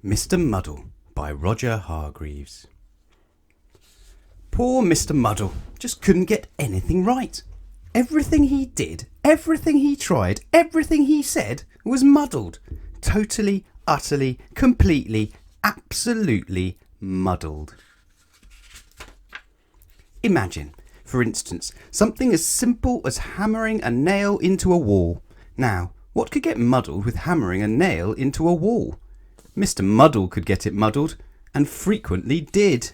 Mr Muddle by Roger Hargreaves. Poor Mr Muddle just couldn't get anything right. Everything he did, everything he tried, everything he said was muddled. Totally, utterly, completely, absolutely muddled. Imagine, for instance, something as simple as hammering a nail into a wall. Now, what could get muddled with hammering a nail into a wall? Mr Muddle could get it muddled, and frequently did.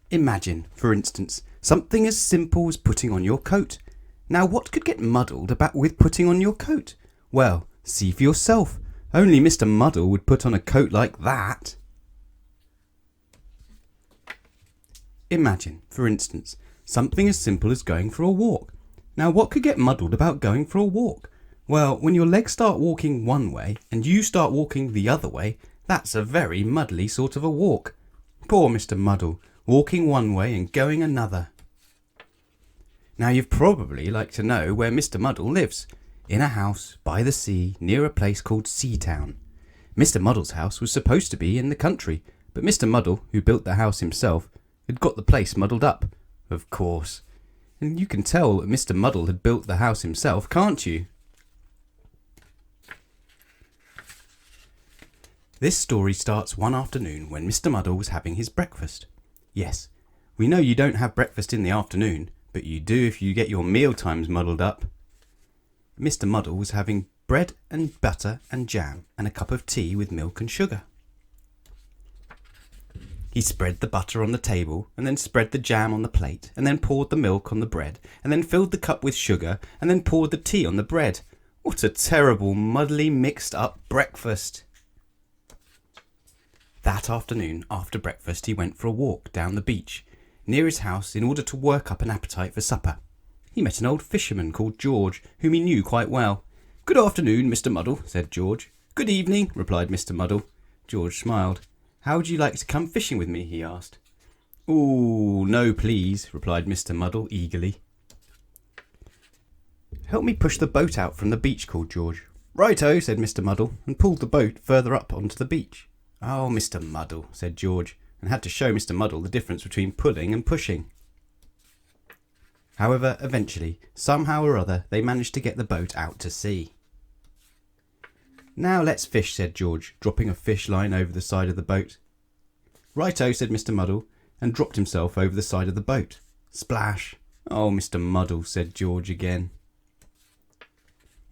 Imagine, for instance, something as simple as putting on your coat. Now, what could get muddled about with putting on your coat? Well, see for yourself. Only Mr Muddle would put on a coat like that. Imagine, for instance, something as simple as going for a walk. Now, what could get muddled about going for a walk? Well, when your legs start walking one way and you start walking the other way, that's a very muddly sort of a walk. Poor Mr Muddle, walking one way and going another. Now, you'd probably like to know where Mr Muddle lives. In a house by the sea near a place called Seatown. Mr Muddle's house was supposed to be in the country, but Mr Muddle, who built the house himself, had got the place muddled up, of course. And you can tell that Mr Muddle had built the house himself, can't you? This story starts one afternoon when Mr Muddle was having his breakfast. Yes, we know you don't have breakfast in the afternoon, but you do if you get your meal times muddled up. Mr Muddle was having bread and butter and jam and a cup of tea with milk and sugar. He spread the butter on the table and then spread the jam on the plate and then poured the milk on the bread and then filled the cup with sugar and then poured the tea on the bread. What a terrible, muddly, mixed up breakfast! That afternoon, after breakfast, he went for a walk down the beach near his house in order to work up an appetite for supper. He met an old fisherman called George, whom he knew quite well. "Good afternoon, Mr Muddle," said George. "Good evening," replied Mr Muddle. George smiled. "How would you like to come fishing with me?" he asked. "Ooh, no please," replied Mr Muddle eagerly. "Help me push the boat out from the beach," called George. "Righto," said Mr Muddle, and pulled the boat further up onto the beach. "Oh, Mr Muddle," said George, and had to show Mr Muddle the difference between pulling and pushing. However, eventually, somehow or other, they managed to get the boat out to sea. "Now let's fish," said George, dropping a fish line over the side of the boat. "Righto," said Mr Muddle, and dropped himself over the side of the boat. Splash! "Oh, Mr Muddle," said George again.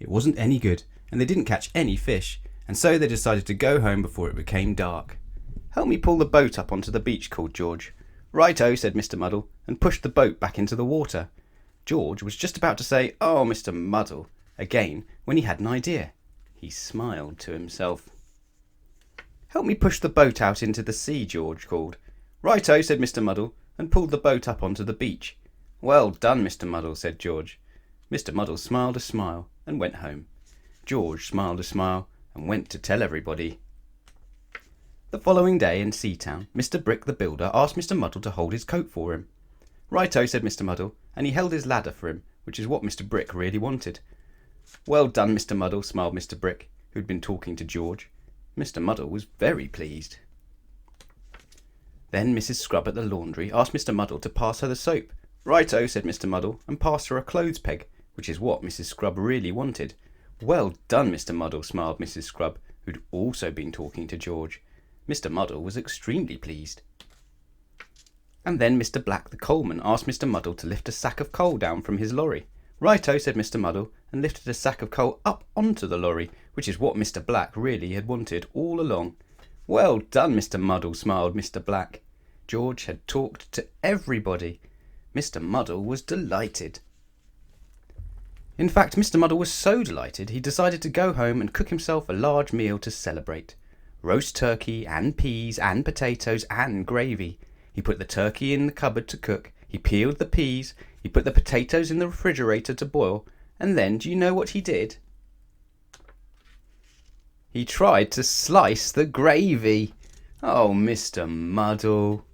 It wasn't any good, and they didn't catch any fish, and so they decided to go home before it became dark. "Help me pull the boat up onto the beach," called George. "Righto," said Mr Muddle, and pushed the boat back into the water. George was just about to say, "Oh, Mr Muddle," again, when he had an idea. He smiled to himself. "Help me push the boat out into the sea," George called. "Righto," said Mr Muddle, and pulled the boat up onto the beach. "Well done, Mr Muddle," said George. Mr Muddle smiled a smile and went home. George smiled a smile and went to tell everybody. The following day in Seatown, Mr Brick the builder asked Mr Muddle to hold his coat for him. "Righto," said Mr Muddle, and he held his ladder for him, which is what Mr Brick really wanted. "Well done, Mr Muddle," smiled Mr Brick, who'd been talking to George. Mr Muddle was very pleased. Then Mrs Scrub at the laundry asked Mr Muddle to pass her the soap. "Righto," said Mr Muddle, and passed her a clothes peg, which is what Mrs Scrub really wanted. "Well done, Mr Muddle," smiled Mrs Scrub, who'd also been talking to George. Mr Muddle was extremely pleased. And then Mr Black the coalman asked Mr Muddle to lift a sack of coal down from his lorry. "Righto," said Mr Muddle, and lifted a sack of coal up onto the lorry, which is what Mr Black really had wanted all along. "Well done, Mr Muddle," smiled Mr Black. George had talked to everybody. Mr Muddle was delighted. In fact, Mr Muddle was so delighted he decided to go home and cook himself a large meal to celebrate. Roast turkey and peas and potatoes and gravy. He put the turkey in the cupboard to cook, he peeled the peas, he put the potatoes in the refrigerator to boil, and then do you know what he did? He tried to slice the gravy. Oh, Mr Muddle.